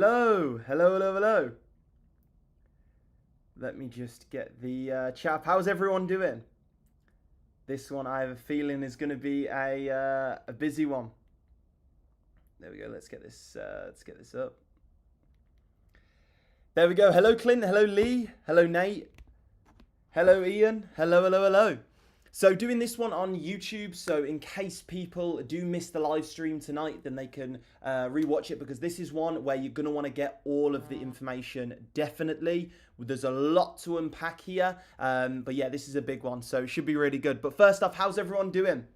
Hello, hello, hello, hello. Let me just get the chat. How's everyone doing? This one I have a feeling is going to be a busy one. There we go. Let's get this. Let's get this up. There we go. Hello, Clint. Hello, Lee. Hello, Nate. Hello, Ian. Hello, hello, hello. So doing this one on YouTube, so in case people do miss the live stream tonight, then they can rewatch it, because this is one where you're going to want to get all of the information, definitely. There's a lot to unpack here, but yeah, this is a big one, so it should be really good. But first off, how's everyone doing?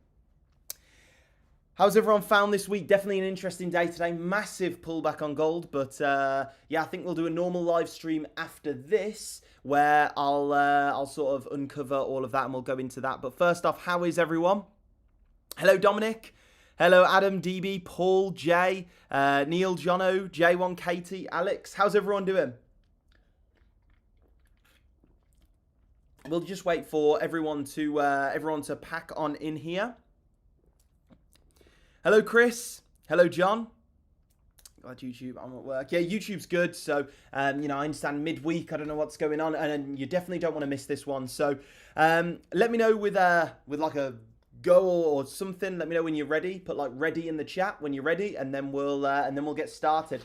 How's everyone found this week? Definitely an interesting day today. Massive pullback on gold, but yeah, I think we'll do a normal live stream after this, where I'll sort of uncover all of that and we'll go into that. But first off, how is everyone? Hello, Dominic. Hello, Adam, DB, Paul, Jay, Neil, Jono, J1, Katie, Alex. How's everyone doing? We'll just wait for everyone to pack on in here. Hello, Chris. Hello, John. God, YouTube, I'm at work. Yeah, YouTube's good. So, I understand midweek. I don't know what's going on, and you definitely don't want to miss this one. So, let me know with like a go or something. Let me know when you're ready. Put like ready in the chat when you're ready, and then we'll get started.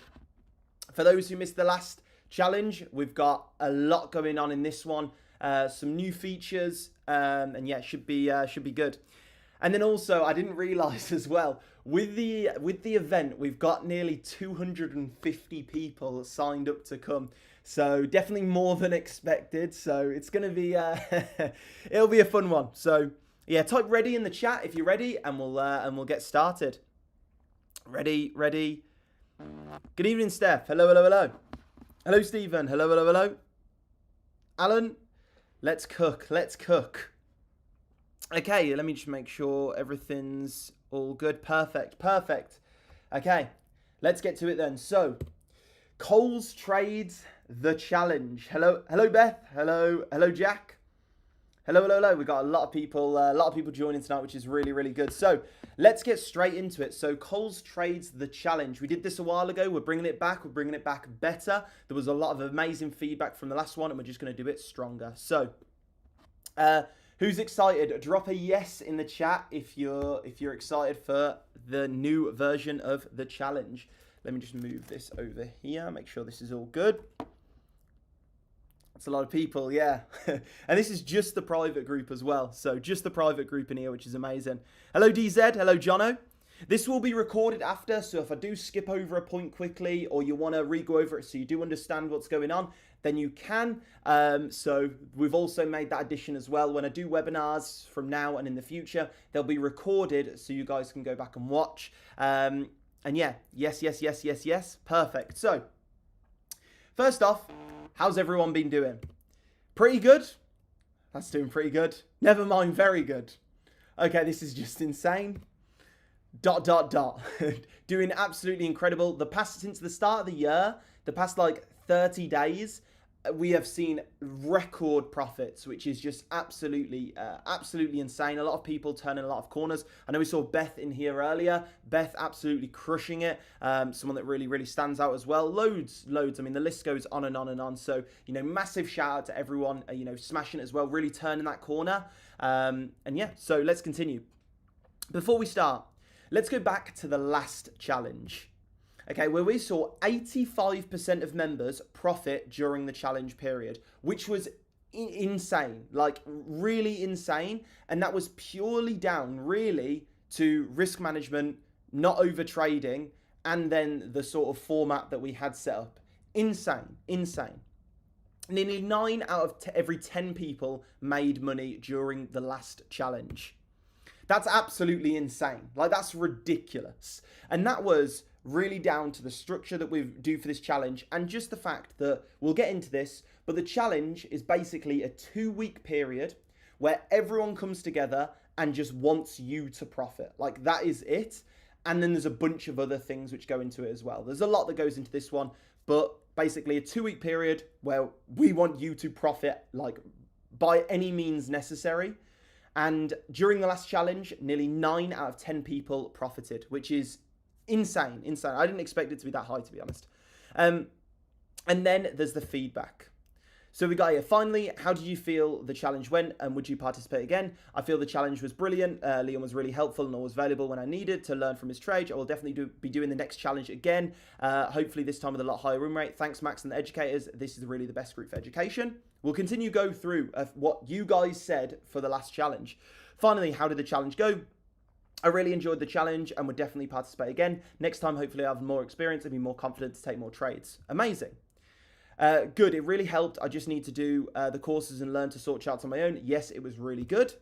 For those who missed the last challenge, we've got a lot going on in this one. Some new features, and yeah, should be good. And then also, I didn't realize as well, with the event, we've got nearly 250 people signed up to come. So definitely more than expected. So it's going to be, it'll be a fun one. So yeah, type ready in the chat if you're ready, and we'll get started. Ready. Good evening, Steph. Hello, hello, hello. Hello, Stephen. Hello, hello, hello. Alan, let's cook. Okay, let me just make sure everything's all good. Perfect. Okay, let's get to it then. So, Coles trades the challenge. Hello, Beth. Hello, Jack. Hello. We've got a lot of people joining tonight, which is really, really good. So, let's get straight into it. So, Coles trades the challenge. We did this a while ago. We're bringing it back. We're bringing it back better. There was a lot of amazing feedback from the last one, and we're just going to do it stronger. So, who's excited? Drop a yes in the chat if you're excited for the new version of the challenge. Let me just move this over here. Make sure this is all good. That's a lot of people, yeah. And this is just the private group as well. So just the private group in here, which is amazing. Hello, DZ. Hello, Jono. This will be recorded after, so if I do skip over a point quickly, or you want to re-go over it so you do understand what's going on, then you can. So we've also made that addition as well. When I do webinars from now and in the future, they'll be recorded so you guys can go back and watch. And yeah, yes. Perfect. So first off, how's everyone been doing? Pretty good? That's doing pretty good. Never mind, very good. Okay, this is just insane. ... Doing absolutely incredible. Since the start of the year, the past like 30 days, we have seen record profits, which is just absolutely insane. A lot of people turning a lot of corners. I know we saw Beth in here earlier. Beth absolutely crushing it. Someone that really stands out as well. Loads. I mean, the list goes on and on and on. So, massive shout out to everyone, smashing it as well, really turning that corner. And yeah, so let's continue. Before we start, let's go back to the last challenge, okay, where we saw 85% of members profit during the challenge period, which was insane, like really insane. And that was purely down really to risk management, not over trading, and then the sort of format that we had set up. Insane. Nearly 9 out of every 10 people made money during the last challenge. That's absolutely insane. Like, that's ridiculous. And that was really down to the structure that we do for this challenge, and just the fact that we'll get into this, but the challenge is basically a 2-week period where everyone comes together and just wants you to profit. Like, that is it. And then there's a bunch of other things which go into it as well. There's a lot that goes into this one, but basically a 2-week period where we want you to profit, like, by any means necessary. And during the last challenge, nearly 9 out of 10 people profited, which is insane. I didn't expect it to be that high, to be honest. And then there's the feedback. So we got here, finally, how did you feel the challenge went and would you participate again? I feel the challenge was brilliant. Leon was really helpful and always valuable when I needed to learn from his trade. I will definitely be doing the next challenge again, hopefully this time with a lot higher win rate. Thanks, Max and the educators. This is really the best group for education. We'll continue go through what you guys said for the last challenge. Finally, how did the challenge go? I really enjoyed the challenge and would definitely participate again. Next time, hopefully I have more experience and be more confident to take more trades. Amazing. Good, it really helped. I just need to do the courses and learn to sort charts on my own. Yes, it was really good.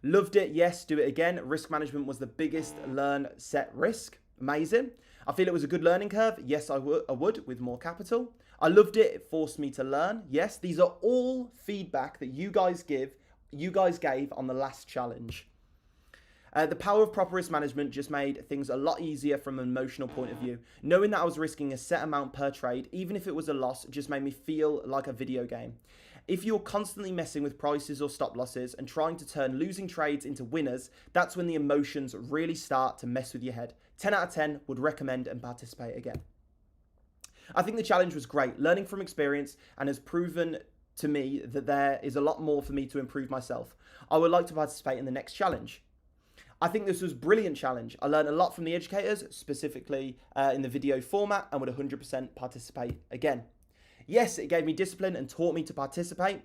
Loved it. Yes, do it again. Risk management was the biggest learn, set, risk. Amazing. I feel it was a good learning curve. Yes, I would with more capital. I loved it. It forced me to learn. Yes, these are all feedback that you guys gave on the last challenge. The power of proper risk management just made things a lot easier from an emotional point of view. Knowing that I was risking a set amount per trade, even if it was a loss, just made me feel like a video game. If you're constantly messing with prices or stop losses and trying to turn losing trades into winners, that's when the emotions really start to mess with your head. 10 out of 10 would recommend and participate again. I think the challenge was great, learning from experience, and has proven to me that there is a lot more for me to improve myself. I would like to participate in the next challenge. I think this was a brilliant challenge. I learned a lot from the educators, specifically in the video format, and would 100% participate again. Yes, it gave me discipline and taught me to participate.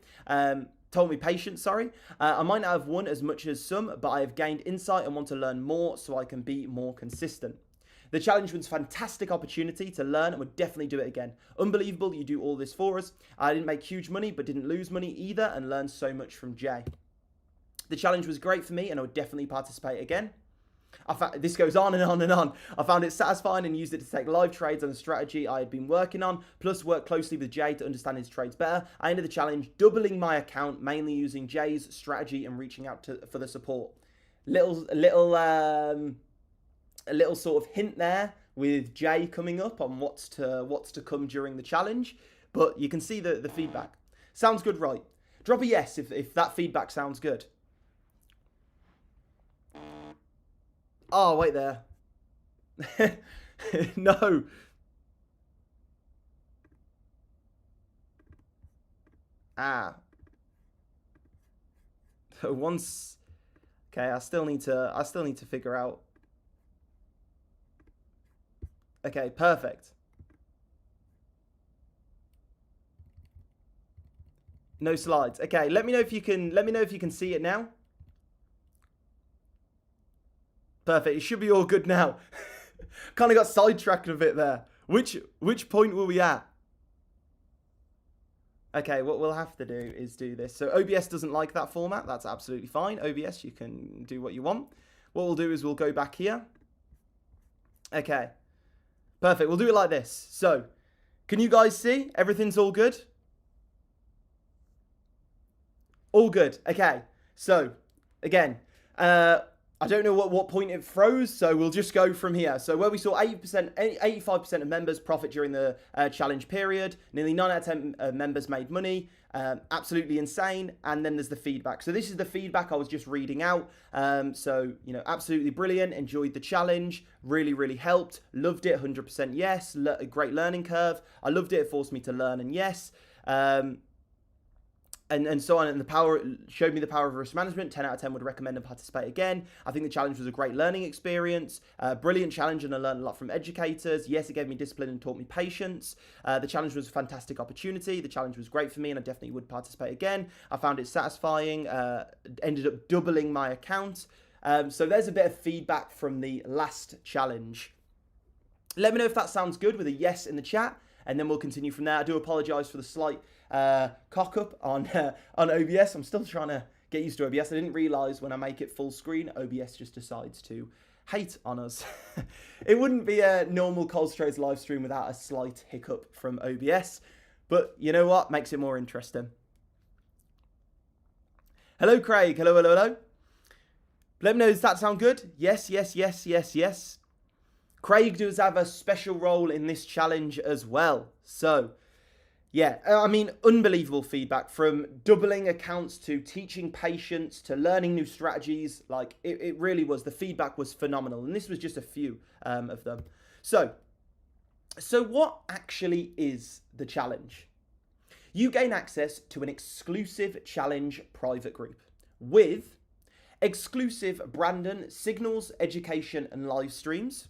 Told me patience, sorry. I might not have won as much as some, but I have gained insight and want to learn more so I can be more consistent. The challenge was a fantastic opportunity to learn and would definitely do it again. Unbelievable you do all this for us. I didn't make huge money, but didn't lose money either and learned so much from Jay. The challenge was great for me and I would definitely participate again. This goes on and on and on. I found it satisfying and used it to take live trades on a strategy I had been working on, plus work closely with Jay to understand his trades better. I ended the challenge doubling my account, mainly using Jay's strategy and reaching out for the support. A little sort of hint there with Jay coming up on what's to come during the challenge, but you can see the feedback. Sounds good, right? Drop a yes if that feedback sounds good. Oh, wait there. No. Once. Okay, I still need to figure out. Okay, perfect. No slides. Okay, let me know if you can see it now. Perfect. It should be all good now. Kind of got sidetracked a bit there. Which point were we at? Okay, what we'll have to do is do this. So OBS doesn't like that format. That's absolutely fine. OBS, you can do what you want. What we'll do is we'll go back here. Okay. Perfect. We'll do it like this. So, can you guys see? Everything's all good? All good. Okay. So, again, I don't know what point it froze, so we'll just go from here. So where we saw 85% of members profit during the challenge period, nearly 9 out of 10 members made money, absolutely insane. And then there's the feedback. So this is the feedback I was just reading out. So, you know, absolutely brilliant, enjoyed the challenge, really, really helped, loved it, 100% yes, a great learning curve. I loved it, it forced me to learn and yes. And so on, and showed me the power of risk management. 10 out of 10 would recommend and participate again. I think the challenge was a great learning experience, brilliant challenge, and I learned a lot from educators. Yes, it gave me discipline and taught me patience. The challenge was a fantastic opportunity. The challenge was great for me, and I definitely would participate again. I found it satisfying, ended up doubling my account. So there's a bit of feedback from the last challenge. Let me know if that sounds good with a yes in the chat, and then we'll continue from there. I do apologise for the slight cock up on OBS. I'm still trying to get used to OBS. I didn't realise when I make it full screen, OBS just decides to hate on us. It wouldn't be a normal Coles Trades live stream without a slight hiccup from OBS. But you know what? Makes it more interesting. Hello, Craig. Hello, hello, hello. Let me know, does that sound good? Yes, yes, yes, yes, yes. Craig does have a special role in this challenge as well. So, yeah, I mean, unbelievable feedback from doubling accounts to teaching patience to learning new strategies. Like, it really was. The feedback was phenomenal. And this was just a few of them. So, So what actually is the challenge? You gain access to an exclusive challenge private group with exclusive Brandon Signals Education and live streams,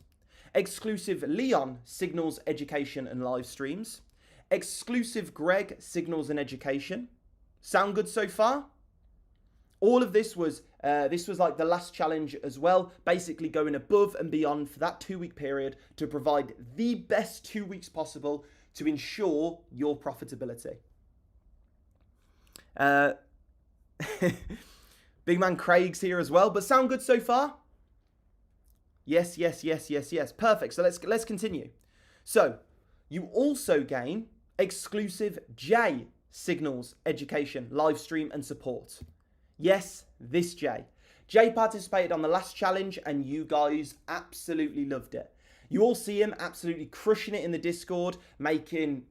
exclusive Leon Signals Education and live streams, exclusive Greg Signals and Education. Sound good so far? All of this was like the last challenge as well, basically going above and beyond for that 2-week period to provide the best 2 weeks possible to ensure your profitability. Big man Craig's here as well, but sound good so far? Yes. Perfect. So let's continue. So you also gain exclusive J Signals Education, live stream and support. Yes, this Jay. Jay participated on the last challenge and you guys absolutely loved it. You all see him absolutely crushing it in the Discord, making,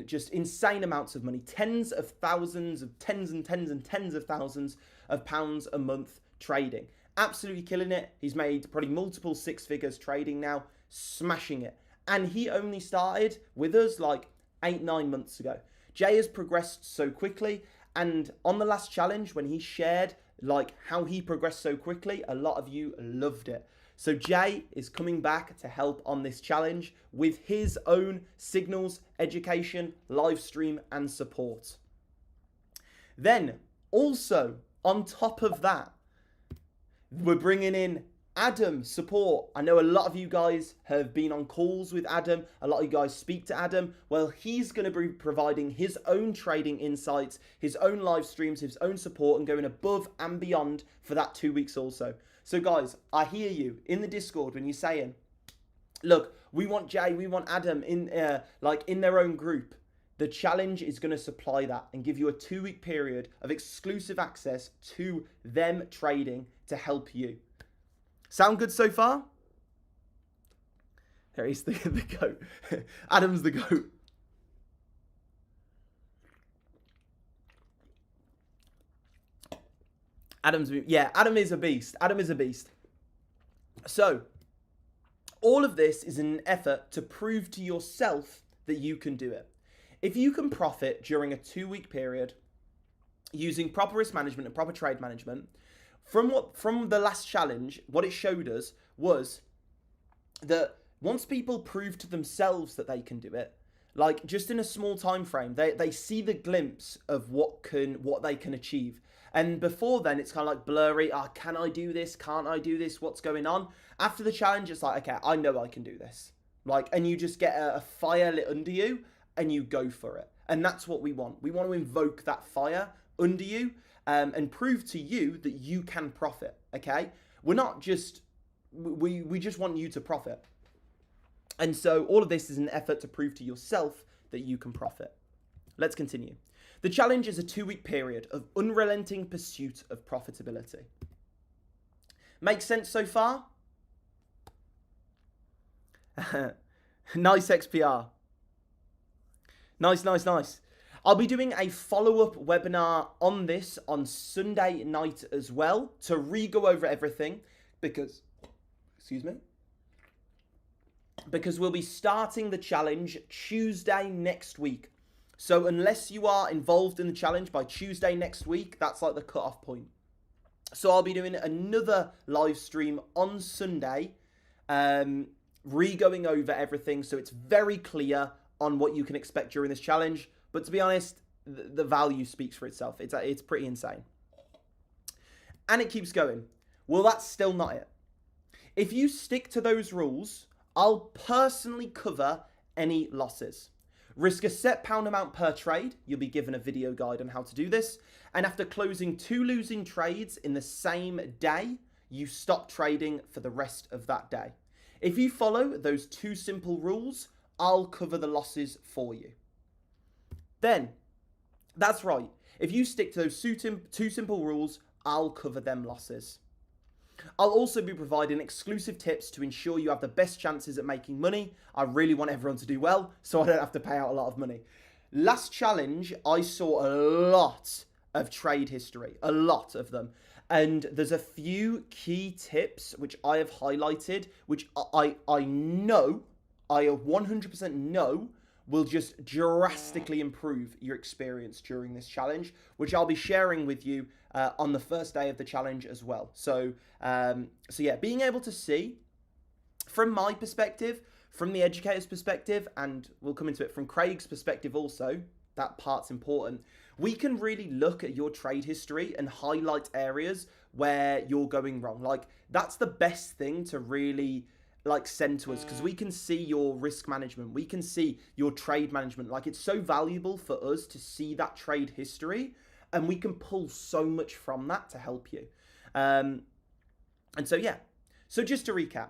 just insane amounts of money. Tens of thousands of tens and tens of thousands of pounds a month trading. Absolutely killing it. He's made probably multiple 6 figures trading now, smashing it. And he only started with us like 8-9 months ago. Jay has progressed so quickly. And on the last challenge, when he shared like how he progressed so quickly, a lot of you loved it. So Jay is coming back to help on this challenge with his own Signals Education, live stream and support. Then also on top of that, we're bringing in Adam support. I know a lot of you guys have been on calls with Adam. A lot of you guys speak to Adam. Well, he's going to be providing his own trading insights, his own live streams, his own support, and going above and beyond for that 2 weeks also. So guys, I hear you in the Discord when you're saying, look, we want Jay, we want Adam in their own group. The challenge is going to supply that and give you a 2-week period of exclusive access to them trading to help you. Sound good so far? There he's the goat. Adam's the goat. Adam is a beast. Adam is a beast. So, all of this is an effort to prove to yourself that you can do it. If you can profit during a 2-week period using proper risk management and proper trade management, from the last challenge, what it showed us was that once people prove to themselves that they can do it, like just in a small time frame, they see the glimpse of what they can achieve. And before then, it's kind of like blurry. Can I do this? Can't I do this? What's going on? After the challenge, it's like, okay, I know I can do this. And you just get a fire lit under you and you go for it. And that's what we want. We want to invoke that fire under you and prove to you that you can profit, okay? We're not just, we just want you to profit. And so all of this is an effort to prove to yourself that you can profit. Let's continue. The challenge is a 2-week period of unrelenting pursuit of profitability. Make sense so far? Nice XPR. Nice. I'll be doing a follow-up webinar on this on Sunday night as well to re-go over everything because we'll be starting the challenge Tuesday next week. So unless you are involved in the challenge by Tuesday next week, that's like the cut-off point. So I'll be doing another live stream on Sunday, re-going over everything so it's very clear on what you can expect during this challenge. But to be honest, the value speaks for itself. It's pretty insane. And it keeps going. Well, that's still not it. If you stick to those rules, I'll personally cover any losses. Risk a set pound amount per trade. You'll be given a video guide on how to do this. And after closing 2 losing trades in the same day, you stop trading for the rest of that day. If you follow those 2 simple rules, I'll cover the losses for you. Then, that's right. If you stick to those 2 simple rules, I'll cover them losses. I'll also be providing exclusive tips to ensure you have the best chances at making money. I really want everyone to do well, so I don't have to pay out a lot of money. Last challenge, I saw a lot of trade history, a lot of them. And there's a few key tips which I have highlighted, which I know I 100% know will just drastically improve your experience during this challenge, which I'll be sharing with you on the first day of the challenge as well. So yeah, being able to see from my perspective, from the educator's perspective, and we'll come into it from Craig's perspective also, that part's important. We can really look at your trade history and highlight areas where you're going wrong. Like, that's the best thing to really like send to us, because we can see your risk management, we can see your trade management. Like, it's so valuable for us to see that trade history, and we can pull so much from that to help you. And so yeah, so just to recap,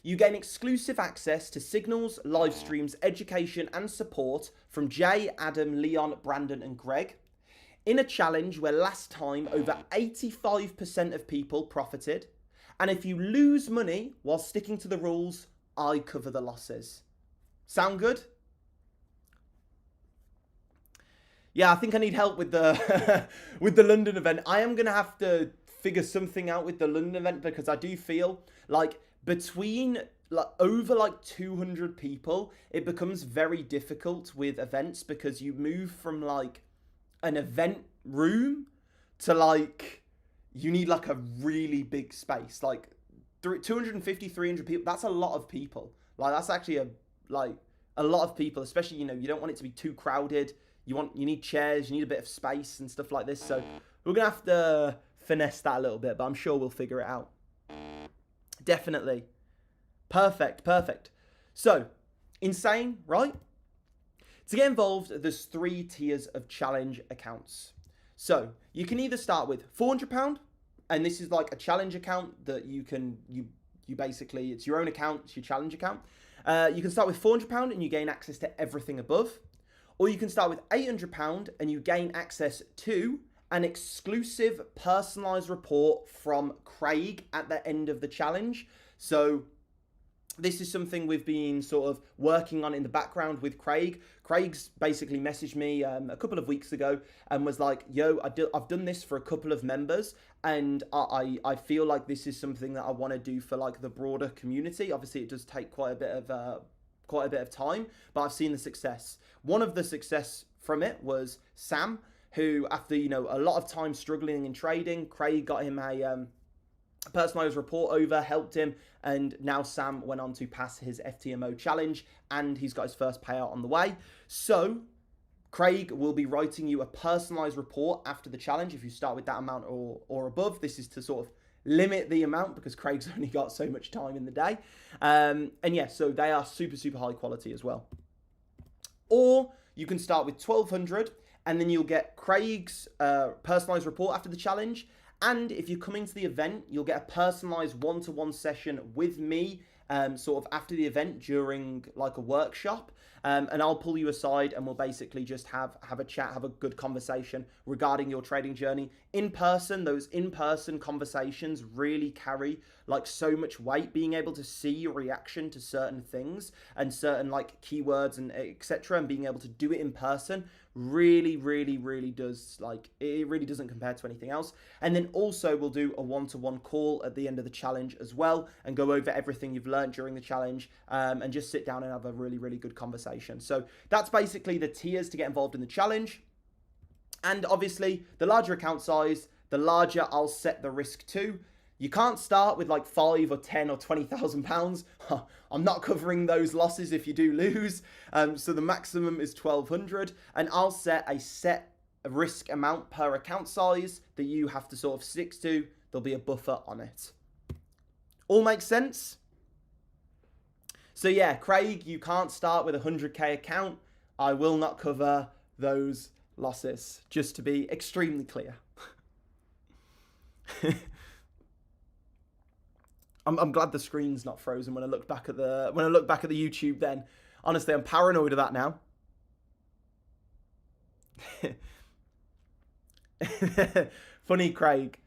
you gain exclusive access to signals, live streams, education, and support from Jay, Adam, Leon, Brandon, and Greg in a challenge where last time over 85% of people profited. And if you lose money while sticking to the rules, I cover the losses. Sound good? Yeah, I think I need help with the with the London event. I am going to have to figure something out with the London event, because I do feel like between over 200 people, it becomes very difficult with events, because you move from like an event room to you need a really big space. Like 250, 300 people, that's a lot of people. Like, that's actually a lot of people, especially, you don't want it to be too crowded. You need chairs, you need a bit of space and stuff like this. So we're going to have to finesse that a little bit, but I'm sure we'll figure it out. Definitely. Perfect. So, insane, right? To get involved, there's 3 tiers of challenge accounts. So, you can either start with £400, and this is like a challenge account that you basically, it's your own account, it's your challenge account. You can start with £400 and you gain access to everything above. Or you can start with £800 and you gain access to an exclusive personalised report from Craig at the end of the challenge. So this is something we've been sort of working on in the background with Craig. Craig's basically messaged me a couple of weeks ago and was like, yo, I've done this for a couple of members, and I feel like this is something that I want to do for the broader community. Obviously, it does take quite a bit of time, but I've seen the success. One of the success from it was Sam, who, after a lot of time struggling in trading, Craig got him a personalized report over, helped him, and now Sam went on to pass his FTMO challenge, and he's got his first payout on the way. So Craig will be writing you a personalized report after the challenge if you start with that amount or above. This is to sort of limit the amount, because Craig's only got so much time in the day. And yeah, so they are super high quality as well. Or you can start with 1,200, and then you'll get Craig's personalized report after the challenge. And if you're coming to the event, you'll get a personalized one-to-one session with me, sort of after the event during a workshop. And I'll pull you aside and we'll basically just have a chat, have a good conversation regarding your trading journey. In person, those in-person conversations really carry so much weight. Being able to see your reaction to certain things and certain keywords and etc., and being able to do it in person really does, it really doesn't compare to anything else. And then also we'll do a one-to-one call at the end of the challenge as well, and go over everything you've learned during the challenge, and just sit down and have a really good conversation. So that's basically the tiers to get involved in the challenge. And obviously, the larger account size, the larger I'll set the risk to. You can't start with 5 or 10 or 20,000 pounds. I'm not covering those losses if you do lose. So the maximum is 1,200, and I'll set a set risk amount per account size that you have to sort of stick to. There'll be a buffer on it. All makes sense? So yeah, Craig, you can't start with a 100k account. I will not cover those losses, just to be extremely clear. I'm glad the screen's not frozen when I look back at the YouTube then. Honestly, I'm paranoid of that now. Funny, Craig.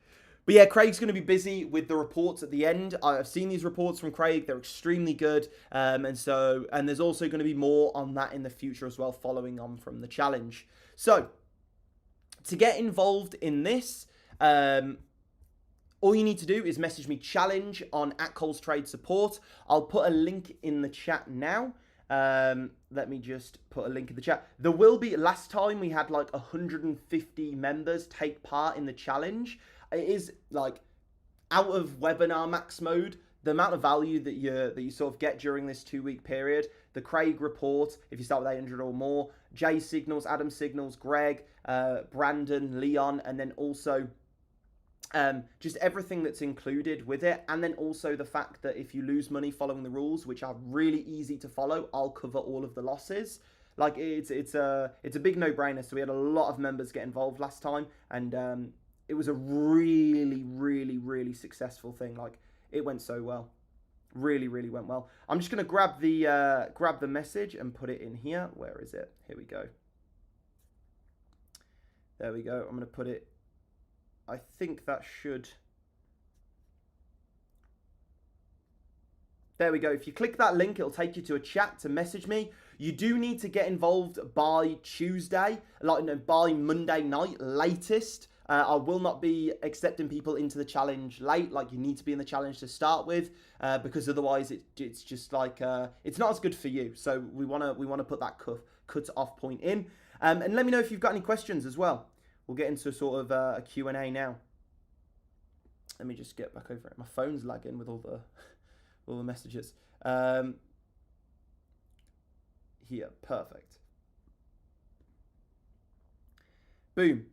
But yeah, Craig's going to be busy with the reports at the end. I've seen these reports from Craig. They're extremely good. And there's also going to be more on that in the future as well, following on from the challenge. So to get involved in this, all you need to do is message me challenge on @ColesTradeSupport. I'll put a link in the chat now. Let me just put a link in the chat. There will be, last time we had like 150 members take part in the challenge. It is like out of webinar max mode. The amount of value that you sort of get during this 2-week period, the Craig report, if you start with 800 or more, Jay Signals, Adam Signals, Greg, Brandon, Leon, and then also just everything that's included with it. And then also the fact that if you lose money following the rules, which are really easy to follow, I'll cover all of the losses. Like it's a big no-brainer. So we had a lot of members get involved last time, and it was a really successful thing. Like, it went so well. Really went well. I'm just gonna grab the message and put it in here. Where is it? Here we go. There we go. I'm gonna put it. I think that should. There we go. If you click that link, it'll take you to a chat to message me. You do need to get involved by Tuesday, like no, by Monday night latest. I will not be accepting people into the challenge late. Like, you need to be in the challenge to start with, because otherwise it's just like it's not as good for you. So we wanna put that cut off point in. And let me know if you've got any questions as well. We'll get into sort of a Q&A now. Let me just get back over it. My phone's lagging with all the messages. Here, perfect. Boom.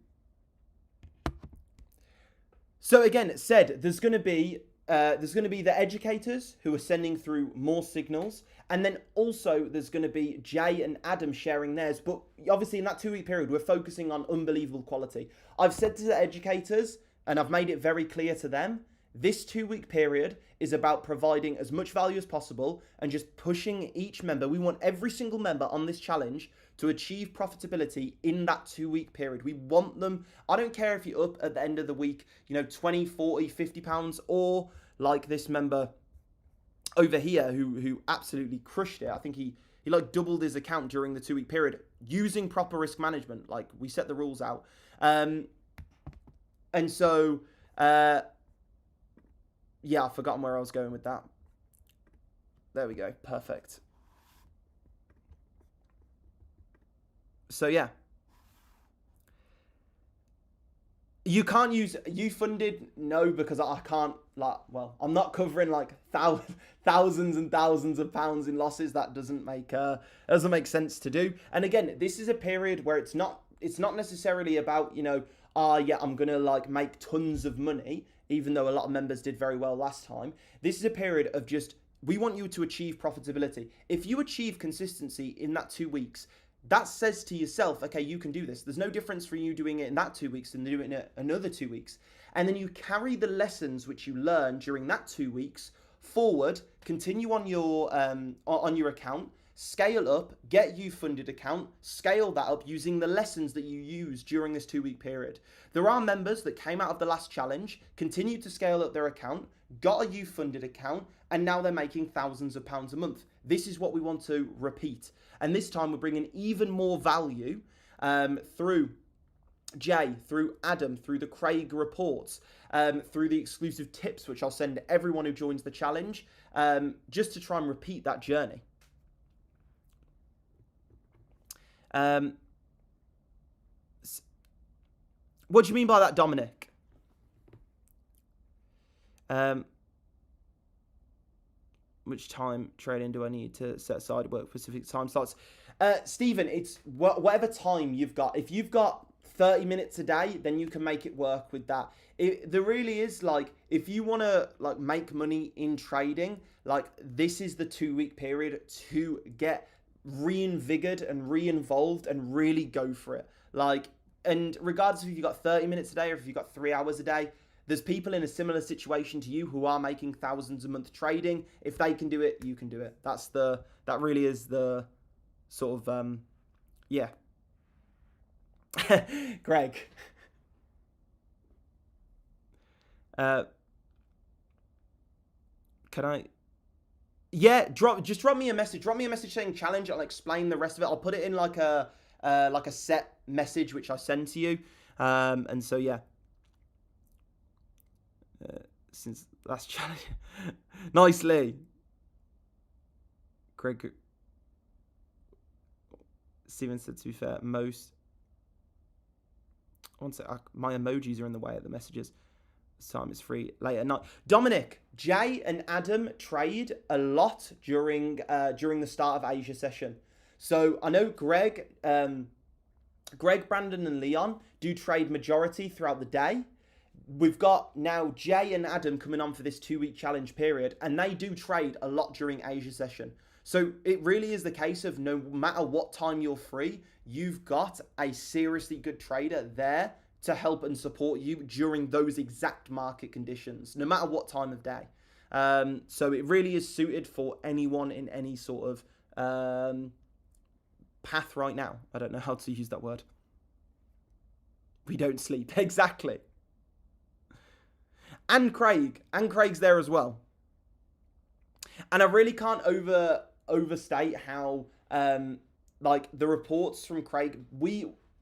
So again, it said there's going to be the educators who are sending through more signals, and then also there's going to be Jay and Adam sharing theirs. But obviously in that 2-week period, we're focusing on unbelievable quality. I've said to the educators, and I've made it very clear to them, this 2-week period is about providing as much value as possible and just pushing each member. We want every single member on this challenge to achieve profitability in that 2-week period. We want them. I don't care if you're up at the end of the week, 20, 40, 50 pounds, or like this member over here who absolutely crushed it. I think he like doubled his account during the 2-week period using proper risk management. Like, we set the rules out. And so, yeah, I've forgotten where I was going with that. There we go. Perfect. So, yeah. You can't use YouFunded, no, because I can't, I'm not covering like thousands and thousands of pounds in losses. That doesn't make sense to do. And again, this is a period where it's not necessarily about, I'm gonna like make tons of money, even though a lot of members did very well last time. This is a period of just, we want you to achieve profitability. If you achieve consistency in that 2 weeks, that says to yourself, okay, you can do this. There's no difference for you doing it in that 2 weeks than doing it another 2 weeks. And then you carry the lessons which you learn during that 2 weeks forward, continue on your account, scale up, get YouFunded account, scale that up using the lessons that you use during this 2-week period. There are members that came out of the last challenge, continued to scale up their account, got a YouFunded account, and now they're making thousands of pounds a month. This is what we want to repeat. And this time we're bringing even more value through Jay, through Adam, through the Craig reports, through the exclusive tips, which I'll send everyone who joins the challenge, just to try and repeat that journey. What do you mean by that, Dominic? Which time trading do I need to set aside work specific time slots? Stephen, it's whatever time you've got. If you've got 30 minutes a day, then you can make it work with that. There really is, like, if you want to like make money in trading, like, this is the 2-week period to get reinvigorated and re-involved and really go for it. Like, and regardless if you've got 30 minutes a day or if you've got 3 hours a day, there's people in a similar situation to you who are making thousands a month trading. If they can do it, you can do it. That really is the sort of, yeah. Greg. Can I? Yeah, just drop me a message. Drop me a message saying challenge. I'll explain the rest of it. I'll put it in like a set message which I send to you. And so yeah. Since last challenge, nicely, Greg. Steven said, to be fair, most... One sec, my emojis are in the way of the messages. This time it's free late at night. Dominic, Jay and Adam trade a lot during the start of Asia session. So I know Greg, Brandon and Leon do trade majority throughout the day. We've got now Jay and Adam coming on for this 2-week challenge period, and they do trade a lot during Asia session. So it really is the case of no matter what time you're free, you've got a seriously good trader there to help and support you during those exact market conditions, no matter what time of day. So it really is suited for anyone in any sort of path right now. I don't know how to use that word. We don't sleep. Exactly. And Craig's there as well. And I really can't overstate how like the reports from Craig,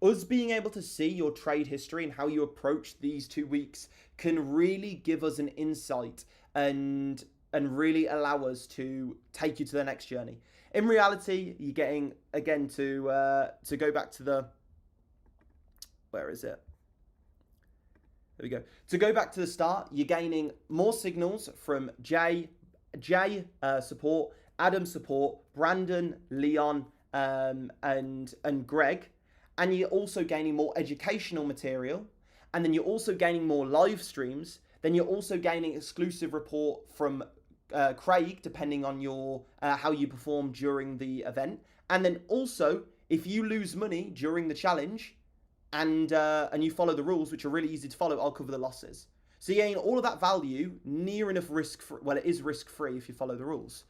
us being able to see your trade history and how you approach these 2 weeks can really give us an insight and really allow us to take you to the next journey. In reality, you're getting, again, to go back to the, where is it? There we go. To go back to the start, you're gaining more signals from Jay support, Adam support, Brandon, Leon, and Greg. And you're also gaining more educational material. And then you're also gaining more live streams. Then you're also gaining exclusive report from Craig, depending on your how you perform during the event. And then also, if you lose money during the challenge and you follow the rules, which are really easy to follow, I'll cover the losses. So you gain all of that value near enough risk-free. Well, it is risk-free if you follow the rules.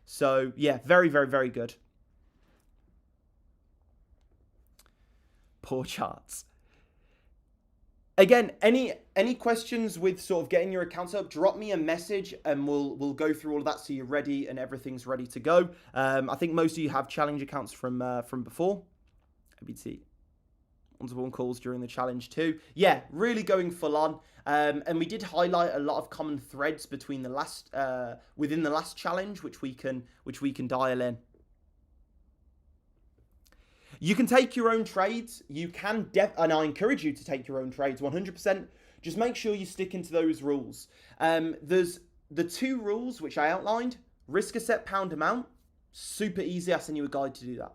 So yeah, very, very, very good. Poor charts. Again, any questions with sort of getting your accounts up, drop me a message and we'll go through all of that so you're ready and everything's ready to go. I think most of you have challenge accounts from before. ABT one-to-one calls during the challenge too. Yeah, really going full on. And we did highlight a lot of common threads between the last within the last challenge, which we can dial in. You can take your own trades. You can, and I encourage you to take your own trades 100%. Just make sure you stick into those rules. There's the 2 rules which I outlined. Risk a set pound amount. Super easy. I send you a guide to do that.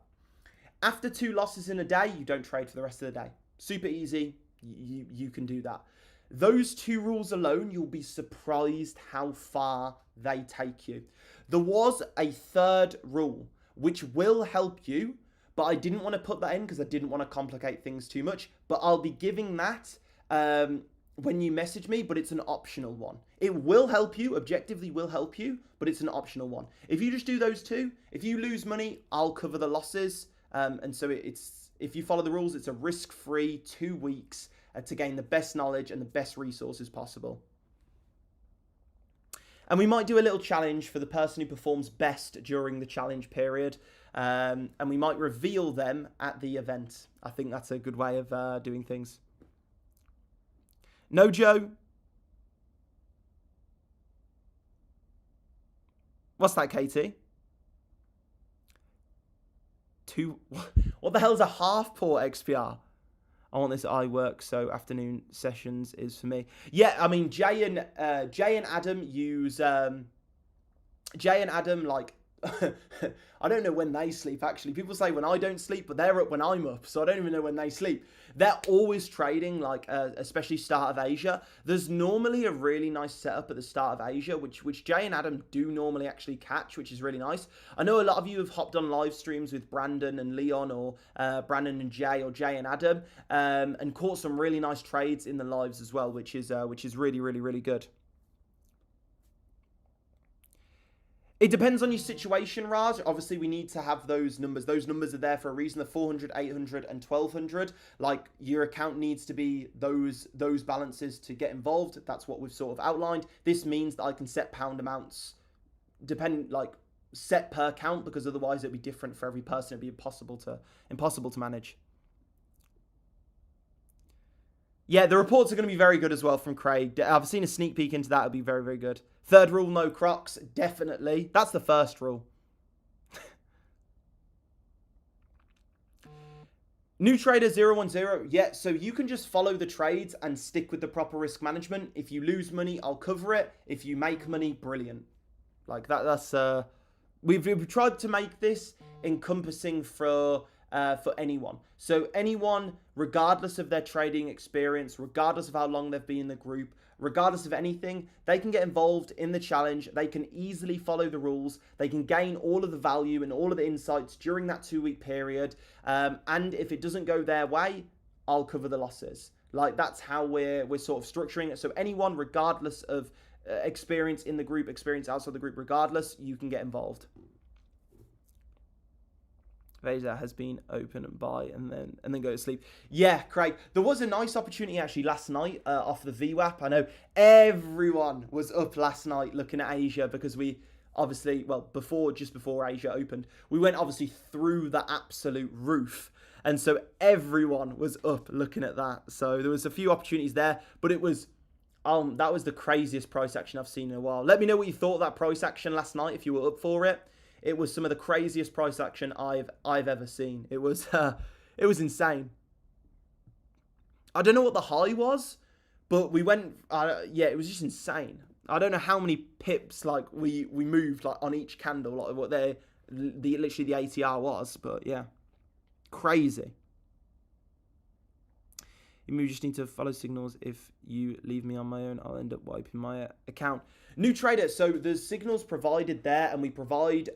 After 2 losses in a day, you don't trade for the rest of the day. Super easy. You can do that. Those 2 rules alone, you'll be surprised how far they take you. There was a 3rd rule which will help you, but I didn't want to put that in because I didn't want to complicate things too much. But I'll be giving that when you message me, but it's an optional one. It will help you, objectively will help you, but it's an optional one. If you just do those 2, if you lose money, I'll cover the losses. And so it's, if you follow the rules, it's a risk-free 2 weeks to gain the best knowledge and the best resources possible. And we might do a little challenge for the person who performs best during the challenge period. And we might reveal them at the event. I think that's a good way of doing things. No, Joe. What's that, Katie? What the hell is a half port XPR? I want this iWork, so afternoon sessions is for me. Yeah, I mean, Jay and Adam use... Jay and Adam, like... I don't know when they sleep, actually. People say when I don't sleep, but they're up when I'm up, so I don't even know when they sleep. They're always trading, like, especially start of Asia. There's normally a really nice setup at the start of Asia, which Jay and Adam do normally actually catch, which is really nice. I know a lot of you have hopped on live streams with Brandon and Leon, or Brandon and Jay, or Jay and Adam, and caught some really nice trades in the lives as well, which is really, really, really good. It depends on your situation, Raj. Obviously, we need to have those numbers. Those numbers are there for a reason. The 400, 800, and 1200. Like, your account needs to be those balances to get involved. That's what we've sort of outlined. This means that I can set pound amounts, set per account, because otherwise it'd be different for every person. It'd be impossible to manage. Yeah, the reports are going to be very good as well from Craig. I've seen a sneak peek into that. It'll be very, very good. 3rd rule, no crocs. Definitely. That's the 1st rule. New trader 010, yeah, so you can just follow the trades and stick with the proper risk management. If you lose money, I'll cover it. If you make money, brilliant. Like that's we've tried to make this encompassing for anyone. So anyone, regardless of their trading experience, regardless of how long they've been in the group, regardless of anything, they can get involved in the challenge. They can easily follow the rules. They can gain all of the value and all of the insights during that 2-week period. And if it doesn't go their way, I'll cover the losses. Like that's how we're sort of structuring it. So anyone, regardless of experience in the group, experience outside the group, regardless, you can get involved. Vesa has been open and buy and then go to sleep. Yeah, Craig. There was a nice opportunity actually last night off the VWAP. I know everyone was up last night looking at Asia because we obviously, well, just before Asia opened, we went obviously through the absolute roof. And so everyone was up looking at that. So there was a few opportunities there, but it was that was the craziest price action I've seen in a while. Let me know what you thought of that price action last night if you were up for it. It was some of the craziest price action I've ever seen. It was insane. I don't know what the high was, but we went. Yeah, it was just insane. I don't know how many pips like we moved like on each candle, like what literally the ATR was, but yeah, crazy. You just need to follow signals. If you leave me on my own, I'll end up wiping my account. New trader. So there's signals provided there, and we provide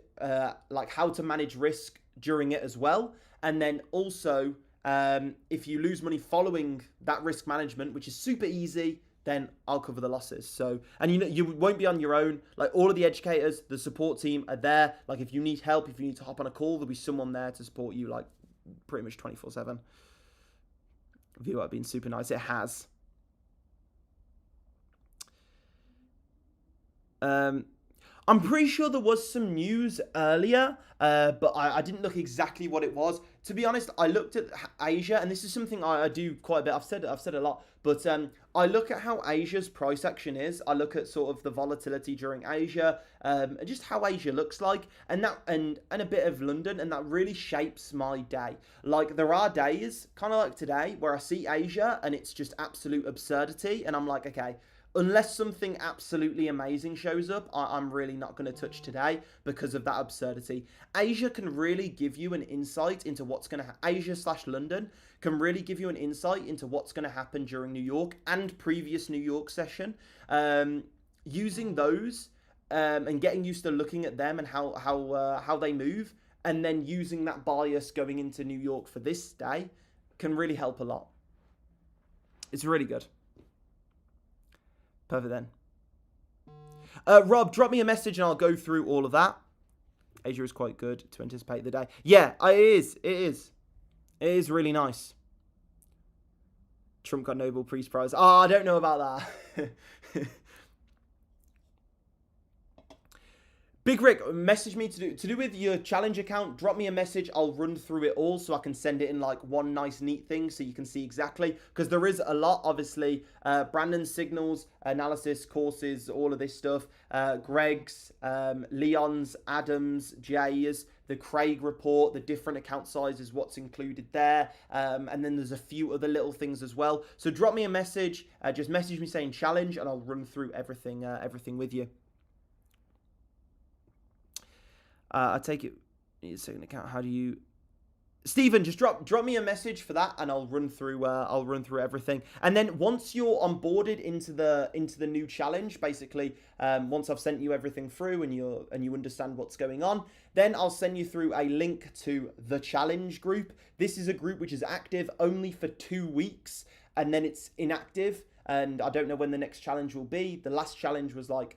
like how to manage risk during it as well. And then also, if you lose money following that risk management, which is super easy, then I'll cover the losses. So, and you won't be on your own. Like all of the educators, the support team are there. Like if you need help, if you need to hop on a call, there'll be someone there to support you like pretty much 24/7. VWAP been super nice. It has. I'm pretty sure there was some news earlier, but I didn't look exactly what it was. To be honest, I looked at Asia, and this is something I do quite a bit. I've said a lot, but I look at how Asia's price action is. I look at sort of the volatility during Asia, and just how Asia looks like, and a bit of London, and that really shapes my day. Like there are days, kind of like today, where I see Asia and it's just absolute absurdity, and I'm like, okay. Unless something absolutely amazing shows up, I'm really not going to touch today because of that absurdity. Asia can really give you an insight into what's going to Asia/London can really give you an insight into what's going to happen during New York and previous New York session. Using those and getting used to looking at them and how they move, and then using that bias going into New York for this day can really help a lot. It's really good. Perfect then. Rob, drop me a message and I'll go through all of that. Asia is quite good to anticipate the day. Yeah, it is. It is. It is really nice. Trump got Nobel Peace Prize. Oh, I don't know about that. Big Rick, message me to do with your challenge account. Drop me a message. I'll run through it all so I can send it in like one nice neat thing so you can see exactly. Because there is a lot, obviously. Brandon's signals, analysis, courses, all of this stuff. Greg's, Leon's, Adam's, Jay's, the Craig report, the different account sizes, what's included there. And then there's a few other little things as well. So drop me a message. Just message me saying challenge and I'll run through everything with you. I take it. Need a second account. How do you, Stephen? Just drop me a message for that, and I'll run through everything. And then once you're onboarded into the new challenge, basically, once I've sent you everything through and you understand what's going on, then I'll send you through a link to the challenge group. This is a group which is active only for 2 weeks, and then it's inactive. And I don't know when the next challenge will be. The last challenge was like,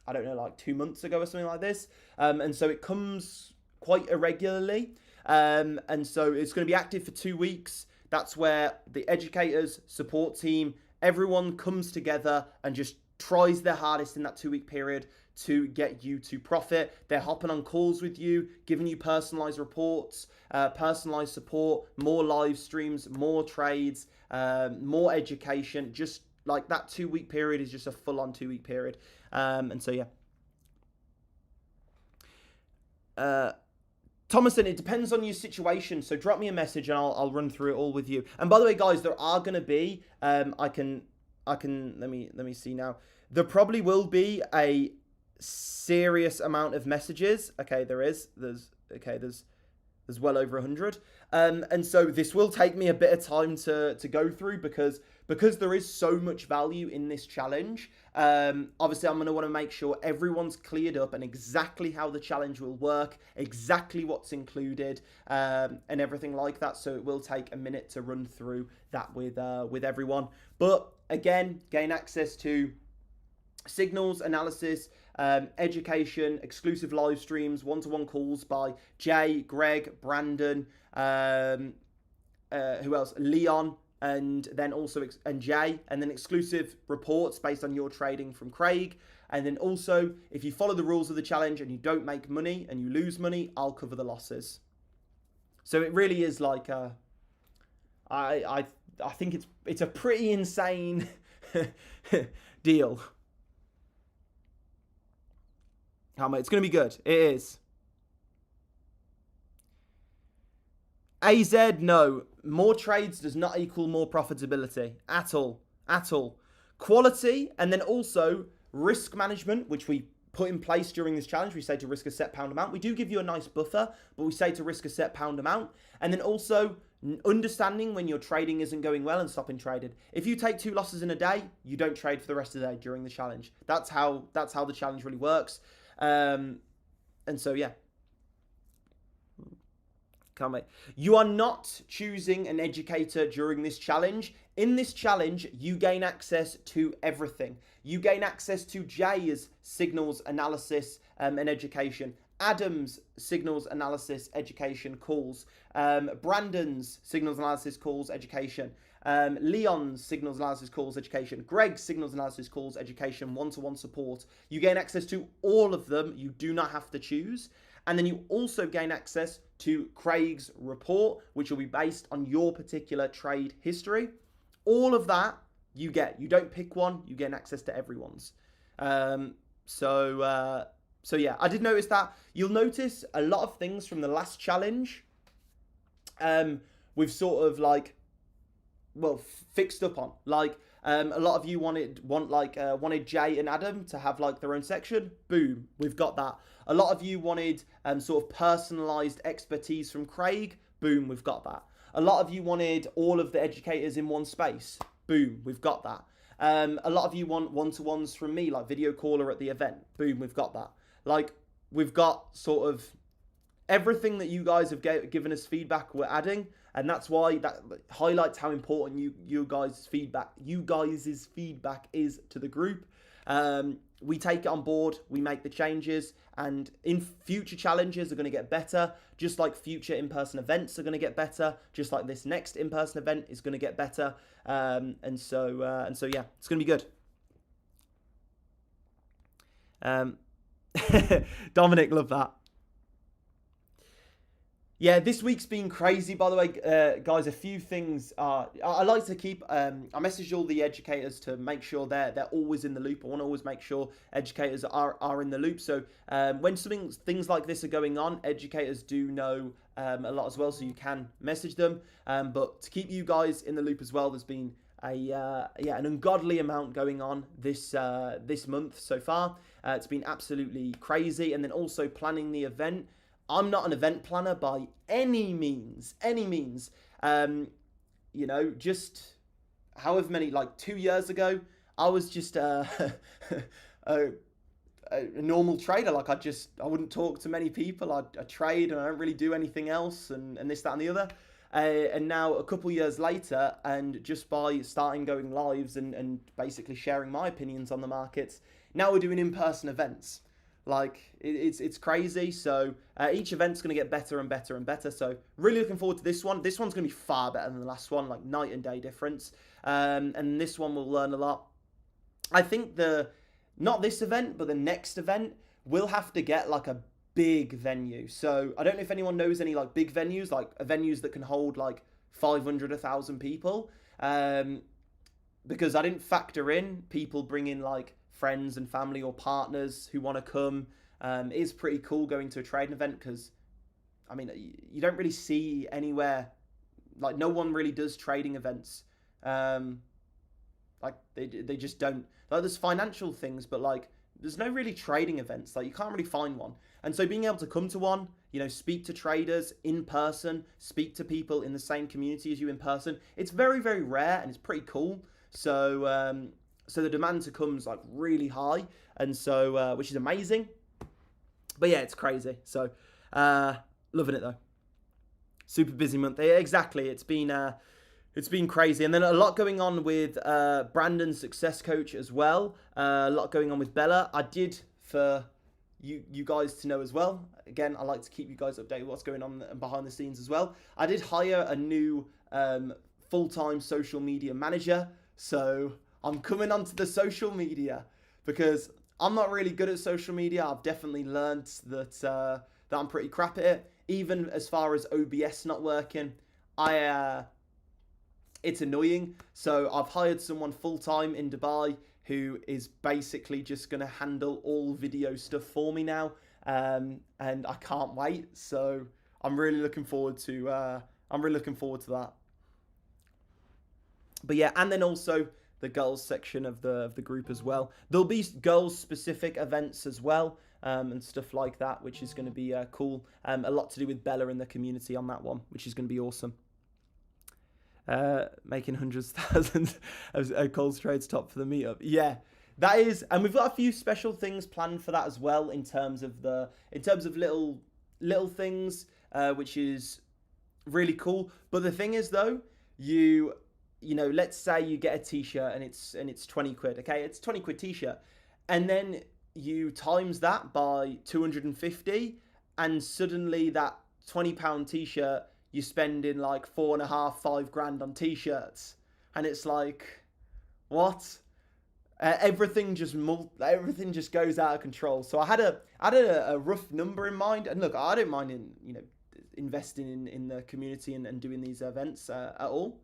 I don't know, like 2 months ago or something like this. And so it comes quite irregularly. And so it's going to be active for 2 weeks. That's where the educators, support team, everyone comes together and just tries their hardest in that 2-week period to get you to profit. They're hopping on calls with you, giving you personalized reports, personalized support, more live streams, more trades, more education. Just like that 2-week period is just a full-on 2-week period. And so, yeah. Thomason, it depends on your situation. So drop me a message and I'll run through it all with you. And by the way, guys, there are going to be, I can, let me see now. There probably will be a serious amount of messages. Okay, there's well over 100. And so this will take me a bit of time to go through because there is so much value in this challenge. Obviously, I'm going to want to make sure everyone's cleared up and exactly how the challenge will work, exactly what's included, and everything like that. So it will take a minute to run through that with everyone. But again, gain access to signals analysis, education, exclusive live streams, one-to-one calls by Jay, Greg, Brandon, who else? Leon, and then also Jay, and then exclusive reports based on your trading from Craig. And then also, if you follow the rules of the challenge and you don't make money and you lose money, I'll cover the losses. So it really is like I think it's a pretty insane deal. It's going to be good. It is. AZ, no. More trades does not equal more profitability. At all. At all. Quality, and then also risk management, which we put in place during this challenge. We say to risk a set pound amount. We do give you a nice buffer, but we say to risk a set pound amount. And then also understanding when your trading isn't going well and stopping trading. If you take 2 losses in a day, you don't trade for the rest of the day during the challenge. That's how the challenge really works. And so, yeah. Can't wait. You are not choosing an educator during this challenge. In this challenge, you gain access to everything. You gain access to Jay's signals analysis and education. Adam's signals analysis education calls. Brandon's signals analysis calls education. Leon's signals analysis calls education. Greg's signals analysis calls education. One-to-one support. You gain access to all of them. You do not have to choose. And then you also gain access to Craig's report, which will be based on your particular trade history. All of that you get. You don't pick one. You gain access to everyone's. So yeah, I did notice that. You'll notice a lot of things from the last challenge. We've sort of like, fixed up on. Like, a lot of you wanted Jay and Adam to have like their own section. Boom, we've got that. A lot of you wanted sort of personalized expertise from Craig. Boom, we've got that. A lot of you wanted all of the educators in one space. Boom, we've got that. A lot of you want one-to-ones from me, like video caller at the event. Boom, we've got that. Like, we've got sort of everything that you guys have given us feedback we're adding. And that's why that highlights how important you guys' feedback is to the group. We take it on board, we make the changes, and in future challenges are going to get better, just like future in-person events are going to get better, just like this next in-person event is going to get better. And so yeah, it's going to be good. Dominic, love that. Yeah, this week's been crazy, by the way, guys. A few things I like to keep. I messaged all the educators to make sure they're always in the loop. I want to always make sure educators are in the loop. So when things like this are going on, educators do know a lot as well. So you can message them. But to keep you guys in the loop as well, there's been an ungodly amount going on this month so far. It's been absolutely crazy, and then also planning the event. I'm not an event planner by any means. Just however many, like 2 years ago, I was just a normal trader. Like I wouldn't talk to many people. I trade and I don't really do anything else and this, that and the other. And now a couple years later, and just by starting going lives and basically sharing my opinions on the markets, now we're doing in-person events. Like, it's crazy. So each event's going to get better and better and better. So really looking forward to this one. This one's going to be far better than the last one, like night and day difference. And this one will learn a lot. I think not this event, but the next event, we'll have to get like a big venue. So I don't know if anyone knows any like big venues, like venues that can hold like 500, 1,000 people. Because I didn't factor in people bringing like friends and family or partners who want to come. It is pretty cool going to a trading event because I mean, you don't really see anywhere, like no one really does trading events. Like they just don't. Like there's financial things, but like there's no really trading events. Like you can't really find one. And so being able to come to one, speak to traders in person, speak to people in the same community as you in person, it's very, very rare and it's pretty cool. So so the demand to come is like really high, and so which is amazing. But yeah, it's crazy. So loving it though. Super busy month. Yeah, exactly. It's been crazy, and then a lot going on with Brandon's success coach as well. A lot going on with Bella. I did for you guys to know as well. Again, I like to keep you guys updated with what's going on behind the scenes as well. I did hire a new full-time social media manager, so I'm coming onto the social media because I'm not really good at social media. I've definitely learned that I'm pretty crap at it. Even as far as OBS not working, it's annoying. So I've hired someone full-time in Dubai who is basically just going to handle all video stuff for me now. And I can't wait. So I'm really looking forward to that. But yeah, and then also the girls section of the group as well. There'll be girls specific events as well, and stuff like that, which is going to be cool. A lot to do with Bella and the community on that one, which is going to be awesome. Making hundreds of thousands as a Coles Trades top for the meetup. Yeah, that is, and we've got a few special things planned for that as well in terms of little things, which is really cool. But the thing is though, you know, let's say you get a t-shirt and it's 20 quid. Okay, it's 20 quid t-shirt, and then you times that by 250, and suddenly that £20 t-shirt you're spending like 4.5-5 grand on t-shirts, and it's like, what? Everything just goes out of control. So I had a rough number in mind, and look, I don't mind investing in the community and doing these events at all,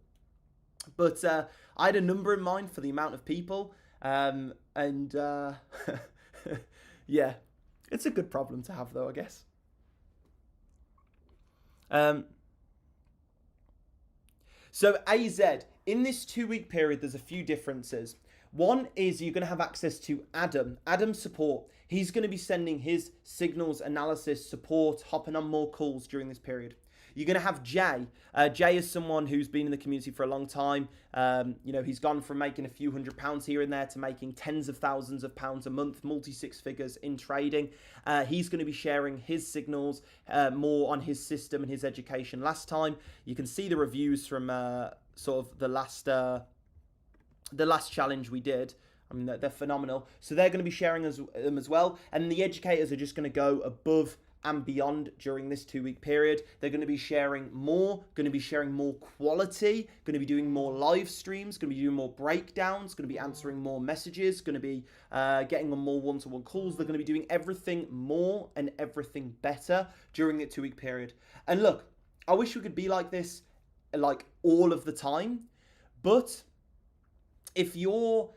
but I had a number in mind for the amount of people, and yeah, it's a good problem to have though, I guess. So AZ, in this 2-week period, there's a few differences. One is you're going to have access to Adam's support. He's going to be sending his signals analysis support, hopping on more calls during this period. You're going to have Jay. Jay is someone who's been in the community for a long time. He's gone from making a few £100s here and there to making tens of thousands of pounds a month, multi-six figures in trading. He's going to be sharing his signals more on his system and his education last time. You can see the reviews from sort of the last challenge we did. I mean, they're phenomenal. So they're going to be sharing them as well. And the educators are just going to go above and beyond during this 2-week period. They're going to be sharing more, quality, going to be doing more live streams, going to be doing more breakdowns, going to be answering more messages, going to be getting on more one-to-one calls. They're going to be doing everything more and everything better during the 2-week period. And look, I wish we could be like this like all of the time, but if you're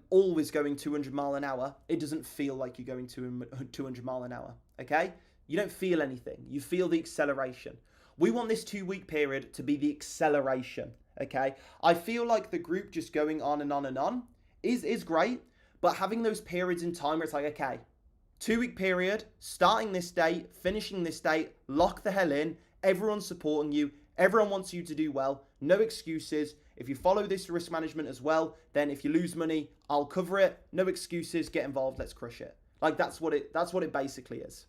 always going 200 mile an hour, it doesn't feel like you're going 200 mile an hour, okay? You don't feel anything. You feel the acceleration. We want this 2-week period to be the acceleration, okay? I feel like the group just going on and on and on is great, but having those periods in time where it's like, okay, 2-week period, starting this date, finishing this date, lock the hell in, everyone's supporting you, everyone wants you to do well, no excuses. If you follow this risk management as well, then if you lose money, I'll cover it. No excuses, get involved, let's crush it. Like that's what it basically is.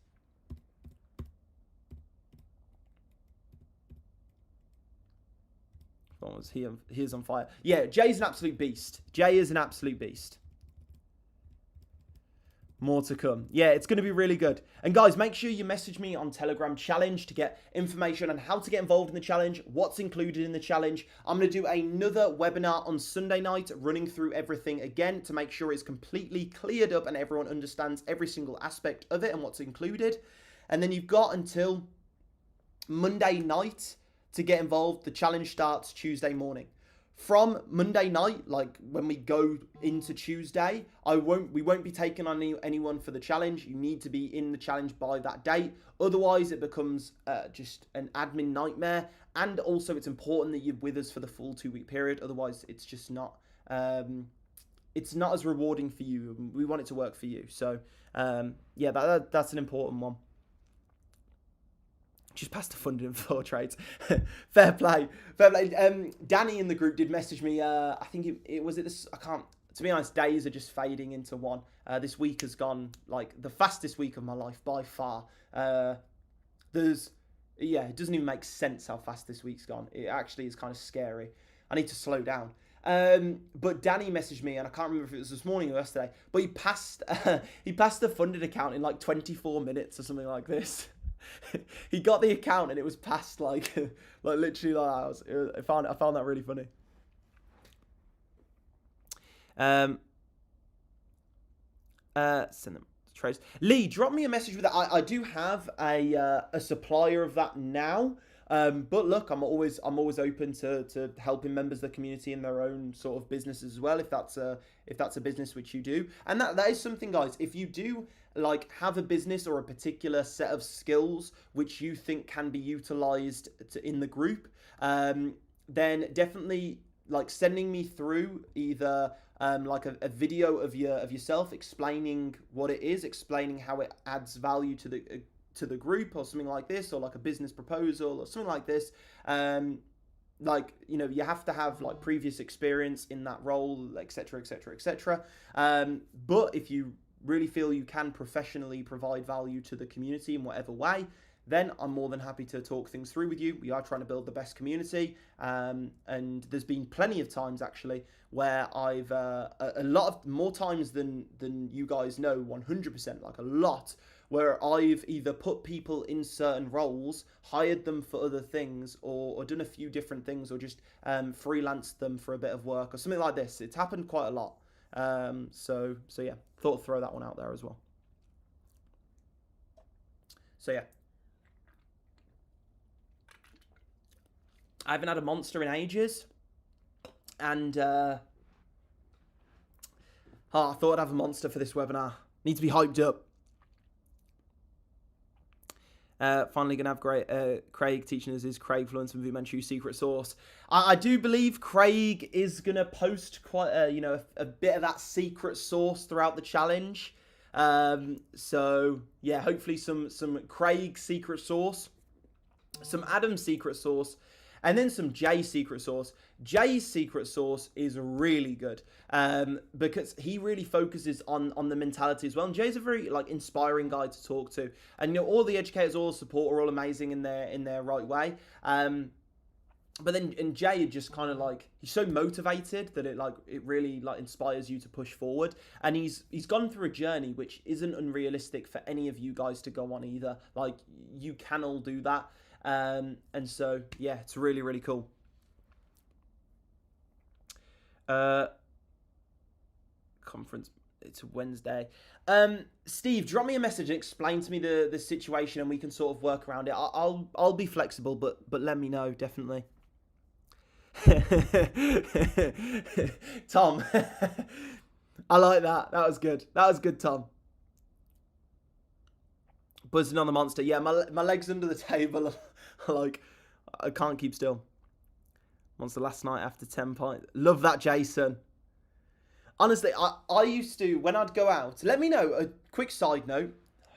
He is on fire. Yeah, Jay's an absolute beast. Jay is an absolute beast. More to come. Yeah, it's going to be really good. And guys, make sure you message me on Telegram Challenge to get information on how to get involved in the challenge, what's included in the challenge. I'm going to do another webinar on Sunday night, running through everything again to make sure it's completely cleared up and everyone understands every single aspect of it and what's included. And then you've got until Monday night to get involved. The challenge starts Tuesday morning. from Monday night, like when we go into Tuesday, we won't be taking on anyone for the challenge. You need to be in the challenge by that date. Otherwise, it becomes just an admin nightmare. And also, it's important that you're with us for the full 2-week period. Otherwise, it's just not. It's not as rewarding for you. We want it to work for you. So, yeah, that's an important one. Just passed the funding for 4 trades. Fair play. Fair play. Danny in the group did message me. I think it was it this. I can't. To be honest, days are just fading into one. This week has gone like the fastest week of my life by far. It doesn't even make sense how fast this week's gone. It actually is kind of scary. I need to slow down. But Danny messaged me, and I can't remember if it was this morning or yesterday. But he passed the funded account in like 24 minutes or something like this. He got the account and it was passed like literally like hours. I found that really funny. Send them trades. Lee, drop me a message with that. I do have a supplier of that now. But look, I'm always open to helping members of the community in their own sort of businesses as well, if that's a business which you do. And that is something, guys, if you do like have a business or a particular set of skills which you think can be utilized in the group, then definitely like sending me through either like a video of yourself explaining what it is, explaining how it adds value to the group or something like this, or like a business proposal or something like this. Like, you know, you have to have like previous experience in that role, etc., etc., etc. But if you really feel you can professionally provide value to the community in whatever way, then I'm more than happy to talk things through with you. We are trying to build the best community, and there's been plenty of times actually where I've a lot of more times than you guys know, 100%, like a lot, where I've either put people in certain roles, hired them for other things, or done a few different things, or just freelanced them for a bit of work or something like this. It's happened quite a lot. So yeah, thought I'd throw that one out there as well. So yeah. I haven't had a monster in ages, and I thought I'd have a monster for this webinar. Need to be hyped up. Finally going to have Craig teaching us his Craig Fluence and Fu Manchu secret sauce. I do believe Craig is going to post quite a bit of that secret sauce throughout the challenge. So yeah, hopefully some Craig secret sauce, some Adam secret sauce, and then some Jay secret sauce. Jay's secret sauce is really good because he really focuses on the mentality as well. And Jay's a very like inspiring guy to talk to. And you know, all the educators, all the support are all amazing in their right way. But then and Jay just kind of like, he's so motivated that it really like inspires you to push forward. And he's gone through a journey which isn't unrealistic for any of you guys to go on either. Like, you can all do that. And so yeah, it's really, really cool. Conference, it's Wednesday. Steve, drop me a message and explain to me the situation, and we can sort of work around it. I'll be flexible, but let me know, definitely. Tom, I like that. That was good. That was good, Tom. Buzzing on the monster. Yeah, my legs under the table. Like, I can't keep still. Monster last night after 10 pints. Love that, Jason. Honestly, I used to, when I'd go out, let me know, a quick side note.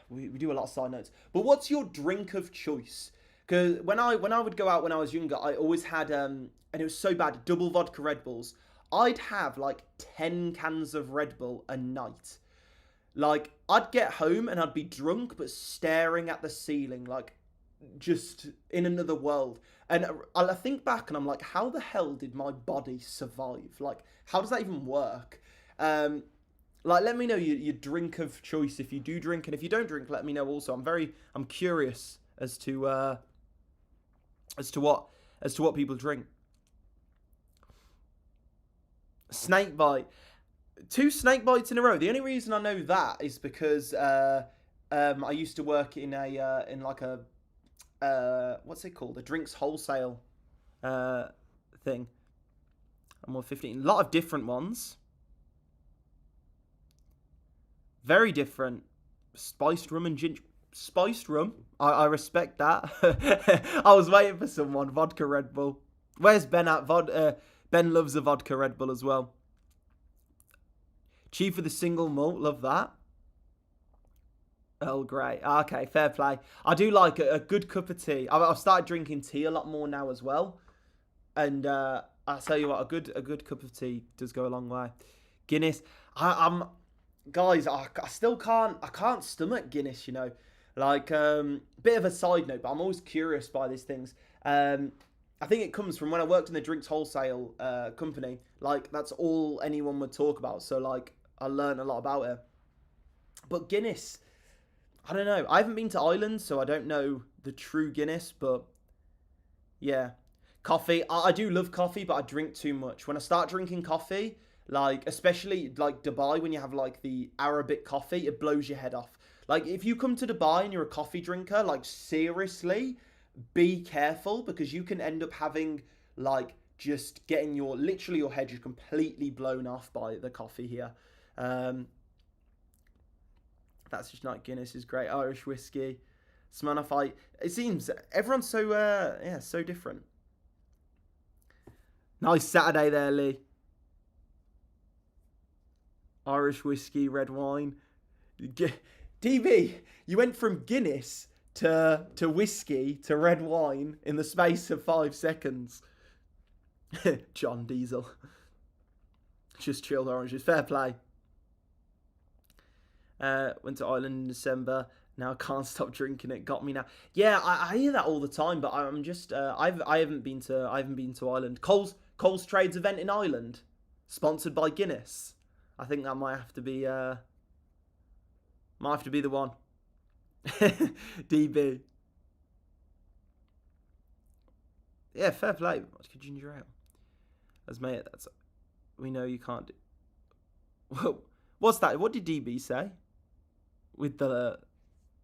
We do a lot of side notes. But what's your drink of choice? Because when I would go out when I was younger, I always had, and it was so bad, double vodka Red Bulls. I'd have like 10 cans of Red Bull a night. Like, I'd get home and I'd be drunk, but staring at the ceiling, like, just in another world. And I think back and I'm like, how the hell did my body survive? Like, how does that even work? Like, let me know your drink of choice if you do drink, and if you don't drink, let me know also. I'm curious as to what people drink. Snake bite. 2 snake bites in a row. The only reason I know that is because I used to work in a what's it called? A drinks wholesale thing. And 115. A lot of different ones. Very different. Spiced rum and ginger. Spiced rum. I respect that. I was waiting for someone. Vodka Red Bull. Where's Ben at? Ben loves a vodka Red Bull as well. Chief with a single malt. Love that. Earl Grey. Okay, fair play. I do like a good cup of tea. I've started drinking tea a lot more now as well. And I tell you what, a good cup of tea does go a long way. Guinness. Guys, I still can't stomach Guinness, you know. Like, bit of a side note, but I'm always curious by these things. I think it comes from when I worked in the drinks wholesale company. Like, that's all anyone would talk about. So, like, I learned a lot about it. But Guinness, I don't know. I haven't been to Ireland, so I don't know the true Guinness. But, yeah. Coffee. I do love coffee, but I drink too much. When I start drinking coffee, like, especially, like, Dubai, when you have, like, the Arabic coffee, it blows your head off. Like, if you come to Dubai and you're a coffee drinker, like, seriously, be careful, because you can end up having, like, just getting literally your head just completely blown off by the coffee here. That's just not Guinness is great. Irish whiskey. Smirnoff. It seems everyone's so, so different. Nice Saturday there, Lee. Irish whiskey, red wine. DB, you went from Guinness to whiskey to red wine in the space of 5 seconds. John Diesel. Just chilled oranges. Fair play. Went to Ireland in December. Now I can't stop drinking it. Got me now. Yeah, I hear that all the time, but I'm just I haven't been to Ireland. Coles Trades event in Ireland, sponsored by Guinness. I think that might have to be the one. DB. Yeah, fair play. Vodka ginger ale. As mate, we know you can't do. Whoa, what's that? What did DB say? With the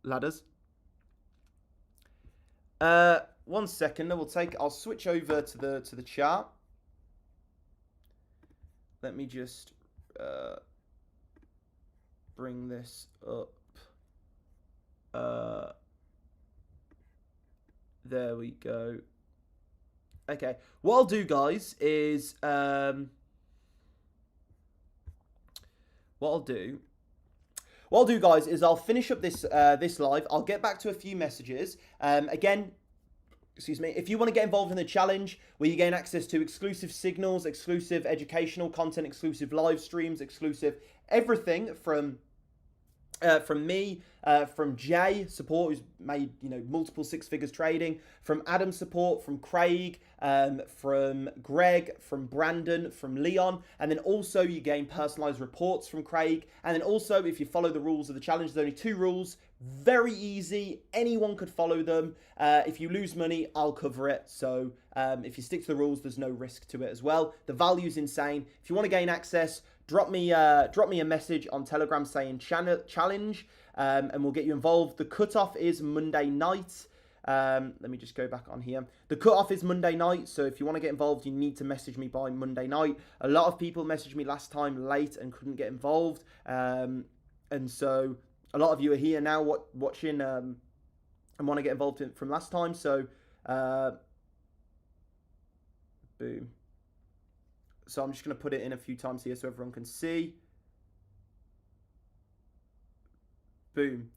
ladders. 1 second. I'll switch over to the chart. Let me just bring this up. There we go. Okay. What I'll do, guys, is What I'll do, guys, is I'll finish up this this live. I'll get back to a few messages. Again, excuse me, if you want to get involved in the challenge where you gain access to exclusive signals, exclusive educational content, exclusive live streams, exclusive everything from me, from Jay support, who's made multiple 6 figures trading, from Adam support, from Craig, from Greg, from Brandon, from Leon, and then also you gain personalized reports from Craig, and then also if you follow the rules of the challenge, there's only 2 rules, very easy, anyone could follow them. If you lose money, I'll cover it, so if you stick to the rules, there's no risk to it as well. The value's insane. If you want to gain access, drop me a message on Telegram saying challenge, and we'll get you involved. The cutoff is Monday night. Let me just go back on here. The cutoff is Monday night, so if you want to get involved, you need to message me by Monday night. A lot of people messaged me last time late and couldn't get involved, and so a lot of you are here now watching and want to get involved from last time. So, boom. So I'm just going to put it in a few times here so everyone can see. Boom.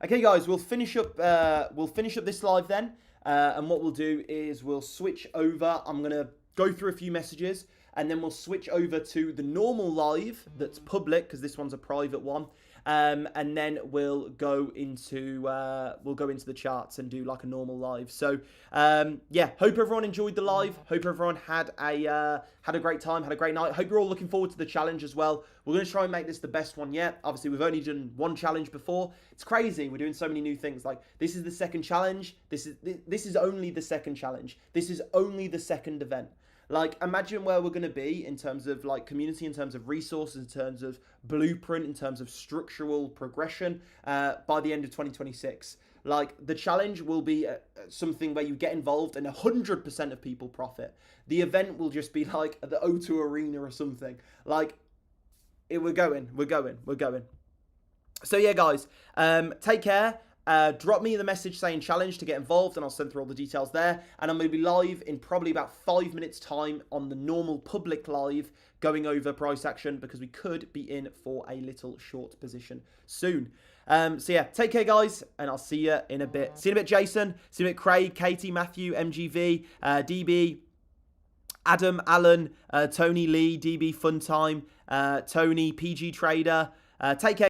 Okay, guys, we'll finish up this live then. And what we'll do is we'll switch over. I'm going to go through a few messages, and then we'll switch over to the normal live that's public, because this one's a private one. And then we'll go into the charts and do like a normal live. So yeah, hope everyone enjoyed the live. Hope everyone had a great time, had a great night. Hope you're all looking forward to the challenge as well. We're going to try and make this the best one yet. Obviously, we've only done one challenge before. It's crazy. We're doing so many new things. Like, this is the second challenge. This is only the second challenge. This is only the second event. Like, imagine where we're going to be in terms of, like, community, in terms of resources, in terms of blueprint, in terms of structural progression by the end of 2026. Like, the challenge will be something where you get involved and 100% of people profit. The event will just be like at the O2 Arena or something. Like, we're going. So yeah, guys, take care. Drop me the message saying challenge to get involved, and I'll send through all the details there. And I'm going to be live in probably about 5 minutes time on the normal public live, going over price action, because we could be in for a little short position soon. So yeah, take care, guys, and I'll see you in a bit. See you in a bit, Jason. See you in a bit, Craig, Katie, Matthew, MGV, DB, Adam, Alan, Tony Lee, DB Funtime, Tony, PG Trader. Take care.